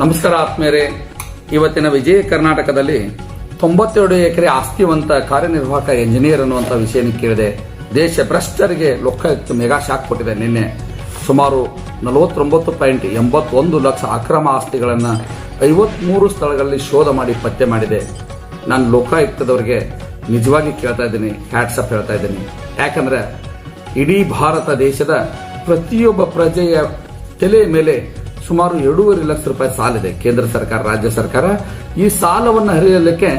ನಮಸ್ಕಾರ ಆತ್ಮೀಯರೇ, ಇವತ್ತಿನ ವಿಜಯ ಕರ್ನಾಟಕದಲ್ಲಿ 92 ಎಕರೆ ಆಸ್ತಿವಂತ ಕಾರ್ಯನಿರ್ವಾಹಕ ಎಂಜಿನಿಯರ್ ಅನ್ನುವಂಥ ವಿಷಯ ಕೇಳಿದೆ. ದೇಶ ಭ್ರಷ್ಟರಿಗೆ ಲೋಕಾಯುಕ್ತ ಮೆಗಾ ಶಾಕ್ ಕೊಟ್ಟಿದೆ. ನಿನ್ನೆ ಸುಮಾರು 49.81 ಲಕ್ಷ ಅಕ್ರಮ ಆಸ್ತಿಗಳನ್ನು 53 ಸ್ಥಳಗಳಲ್ಲಿ ಶೋಧ ಮಾಡಿ ಪತ್ತೆ ಮಾಡಿದೆ. ನಾನು ಲೋಕಾಯುಕ್ತದವರಿಗೆ ನಿಜವಾಗಿ ಕೇಳ್ತಾ ಇದ್ದೀನಿ, ಹ್ಯಾಟ್ಸ್ ಅಪ್ ಹೇಳ್ತಾ ಇದ್ದೀನಿ. ಯಾಕಂದ್ರೆ ಇಡೀ ಭಾರತ ದೇಶದ ಪ್ರತಿಯೊಬ್ಬ ಪ್ರಜೆಯ ತಲೆ ಮೇಲೆ ಸುಮಾರು 2.5 ಲಕ್ಷ ರೂಪಾಯಿ ಸಾಲಿದೆ. ಕೇಂದ್ರ ಸರ್ಕಾರ, ರಾಜ್ಯ ಸರ್ಕಾರ ಈ ಸಾಲವನ್ನು ಹರಿಯಲಿಕ್ಕೆ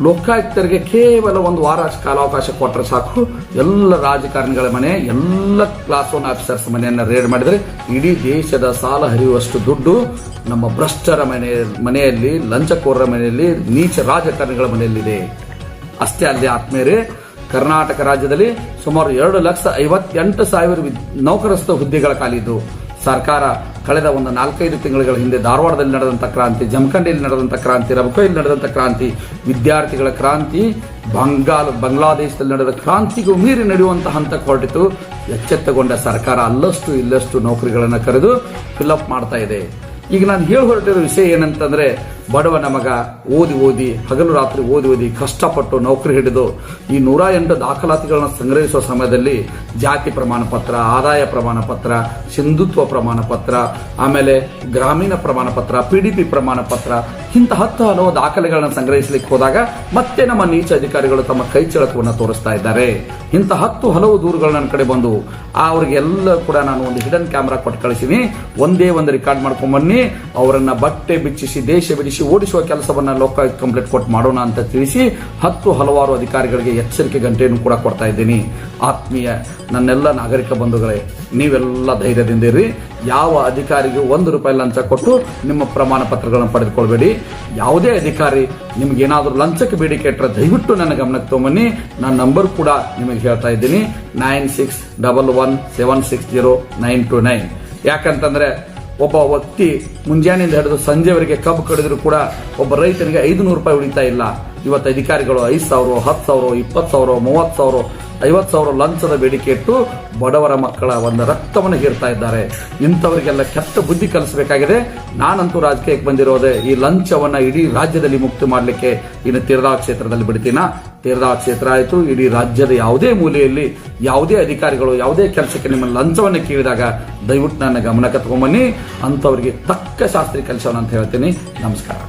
ಲೋಕಾಯುಕ್ತರಿಗೆ ಕೇವಲ ಒಂದು ವಾರ ಕಾಲಾವಕಾಶ ಕೊಟ್ಟರೆ ಸಾಕು. ಎಲ್ಲ ರಾಜಕಾರಣಿಗಳ ಮನೆ, ಎಲ್ಲ ಕ್ಲಾಸ್ 1 ಆಫೀಸರ್ಸ್ ಮನೆಯನ್ನು ರೇಡ್ ಮಾಡಿದರೆ ಇಡೀ ದೇಶದ ಸಾಲ ಹರಿಯುವಷ್ಟು ದುಡ್ಡು ನಮ್ಮ ಭ್ರಷ್ಟರ ಮನೆಯಲ್ಲಿ, ಲಂಚಕೋರರ ಮನೆಯಲ್ಲಿ, ನೀಚ ರಾಜಕಾರಣಿಗಳ ಮನೆಯಲ್ಲಿದೆ. ಅಷ್ಟೇ ಅಲ್ಲದೆ ಆತ್ಮೀಯರೇ, ಕರ್ನಾಟಕ ರಾಜ್ಯದಲ್ಲಿ ಸುಮಾರು 2,58,000 ನೌಕರಸ್ಥ ಹುದ್ದೆಗಳ ಖಾಲಿದ್ದು ಸರ್ಕಾರ ಕಳೆದ ಒಂದು 4-5 ತಿಂಗಳ ಹಿಂದೆ ಧಾರವಾಡದಲ್ಲಿ ನಡೆದಂಥ ಕ್ರಾಂತಿ, ಜಮಖಂಡಿಯಲ್ಲಿ ನಡೆದಂಥ ಕ್ರಾಂತಿ, ರಬಕೈಯಲ್ಲಿ ನಡೆದಂಥ ಕ್ರಾಂತಿ, ವಿದ್ಯಾರ್ಥಿಗಳ ಕ್ರಾಂತಿ, ಬಾಂಗ್ಲಾದೇಶದಲ್ಲಿ ನಡೆದ ಕ್ರಾಂತಿಗೂ ಮೀರಿ ನಡೆಯುವಂತಹ ಹಂತಕ್ಕೆ ಹೊರಟಿತು. ಎಚ್ಚೆತ್ತುಕೊಂಡ ಸರ್ಕಾರ ಅಲ್ಲಷ್ಟು ಇಲ್ಲಷ್ಟು ನೌಕರಿಗಳನ್ನು ಕರೆದು ಫಿಲ್ಅಪ್ ಮಾಡ್ತಾ ಇದೆ. ಈಗ ನಾನು ಹೊರಟಿರೋ ವಿಷಯ ಏನಂತಂದ್ರೆ, ಬಡವನ ಮಗ ಓದಿ ಹಗಲು ರಾತ್ರಿ ಓದಿ ಕಷ್ಟಪಟ್ಟು ನೌಕರಿ ಹಿಡಿದು ಈ 108 ದಾಖಲಾತಿಗಳನ್ನು ಸಂಗ್ರಹಿಸುವ ಸಮಯದಲ್ಲಿ ಜಾತಿ ಪ್ರಮಾಣ ಪತ್ರ, ಆದಾಯ ಪ್ರಮಾಣ ಪತ್ರ, ಸಿಂಧುತ್ವ ಪ್ರಮಾಣ ಪತ್ರ, ಆಮೇಲೆ ಗ್ರಾಮೀಣ ಪ್ರಮಾಣ ಪತ್ರ, PDP ಪ್ರಮಾಣ ಪತ್ರ, ಇಂಥ 10 ಹಲವು ದಾಖಲೆಗಳನ್ನು ಸಂಗ್ರಹಿಸಲಿಕ್ಕೆ ಹೋದಾಗ ಮತ್ತೆ ನಮ್ಮ ನೀಚ ಅಧಿಕಾರಿಗಳು ತಮ್ಮ ಕೈ ಚಳಕವನ್ನು ತೋರಿಸ್ತಾ ಇದ್ದಾರೆ. ಇಂಥ 10 ಹಲವು ದೂರುಗಳು ನನ್ನ ಕಡೆ ಬಂದು ಅವರಿಗೆಲ್ಲ ಕೂಡ ನಾನು ಒಂದು ಹಿಡನ್ ಕ್ಯಾಮೆರಾ ಕೊಟ್ಟು ಕಳಿಸಿನಿ. ಒಂದೇ ಒಂದು ರೆಕಾರ್ಡ್ ಮಾಡ್ಕೊಂಡ್ ಬನ್ನಿ, ಅವರನ್ನ ಬಟ್ಟೆ ಬಿಚ್ಚಿಸಿ, ದೇಶ ಬಿಡಿಸಿ ಓಡಿಸುವ ಕೆಲಸವನ್ನ ಲೋಕಾಯುಕ್ತ ಕಂಪ್ಲೇಂಟ್ ಕೊಟ್ಟು ಮಾಡೋಣ ಅಂತ ತಿಳಿಸಿ 10 ಹಲವಾರು ಅಧಿಕಾರಿಗಳಿಗೆ ಎಚ್ಚರಿಕೆ ಗಂಟೆಯನ್ನು ಕೂಡ ಕೊಡ್ತಾ ಇದ್ದೀನಿ. ಆತ್ಮೀಯ ನನ್ನೆಲ್ಲ ನಾಗರಿಕ ಬಂಧುಗಳೇ, ನೀವೆಲ್ಲ ಧೈರ್ಯದಿಂದಿರಿ. ಯಾವ ಅಧಿಕಾರಿಗೂ 1 ರೂಪಾಯಿ ಲಂಚ ಕೊಟ್ಟು ನಿಮ್ಮ ಪ್ರಮಾಣ ಪತ್ರಗಳನ್ನು ಪಡೆದುಕೊಳ್ಬೇಡಿ. ಯಾವುದೇ ಅಧಿಕಾರಿ ನಿಮ್ಗೇನಾದ್ರೂ ಲಂಚಕ್ಕೆ ಬೇಡಿಕೆ ಇಟ್ಟರೆ ದಯವಿಟ್ಟು ನನ್ನ ಗಮನಕ್ಕೆ ತಗೊಂಬನ್ನಿ. ನನ್ನ ನಂಬರ್ ಕೂಡ ನಿಮಗೆ ಹೇಳ್ತಾ ಇದ್ದೀನಿ, 9611760929. ಯಾಕಂತಂದ್ರೆ ಒಬ್ಬ ವ್ಯಕ್ತಿ ಮುಂಜಾನೆಯಿಂದ ಹಿಡಿದು ಸಂಜೆವರೆಗೆ ಕಬ್ಬು ಕಡಿದ್ರು ಕೂಡ ಒಬ್ಬ ರೈತನಿಗೆ 500 ರೂಪಾಯಿ ಉಳಿತಾ ಇಲ್ಲ. ಇವತ್ತು ಅಧಿಕಾರಿಗಳು 5,000, 10,000, 20,000, 30,000, 50,000 ಲಂಚದ ಬೇಡಿಕೆ ಇಟ್ಟು ಬಡವರ ಮಕ್ಕಳ ಒಂದು ರಕ್ತವನ್ನು ಹೀರ್ತಾ ಇದ್ದಾರೆ. ಇಂಥವರಿಗೆಲ್ಲ ಕೆಟ್ಟ ಬುದ್ಧಿ ಕಲಿಸಬೇಕಾಗಿದೆ. ನಾನಂತೂ ರಾಜಕೀಯಕ್ಕೆ ಬಂದಿರೋದೇ ಈ ಲಂಚವನ್ನ ಇಡೀ ರಾಜ್ಯದಲ್ಲಿ ಮುಕ್ತಿ ಮಾಡಲಿಕ್ಕೆ. ಇನ್ನು ತೀರ್ದಾಳ ಕ್ಷೇತ್ರದಲ್ಲಿ ಬಿಡ್ತೀನ, ತೀರ್ದಾಳ ಕ್ಷೇತ್ರ ಆಯಿತು, ಇಡೀ ರಾಜ್ಯದ ಯಾವುದೇ ಮೂಲೆಯಲ್ಲಿ ಯಾವುದೇ ಅಧಿಕಾರಿಗಳು ಯಾವುದೇ ಕೆಲಸಕ್ಕೆ ನಿಮ್ಮ ಲಂಚವನ್ನು ಕೇಳಿದಾಗ ದಯವಿಟ್ಟು ನನ್ನ ಗಮನಕ್ಕೆ ತಗೊಂಬನ್ನಿ. ಅಂಥವರಿಗೆ ತಕ್ಕ ಶಾಸ್ತ್ರಿ ಕಲಿಸೋಣ ಅಂತ ಹೇಳ್ತೀನಿ. ನಮಸ್ಕಾರ.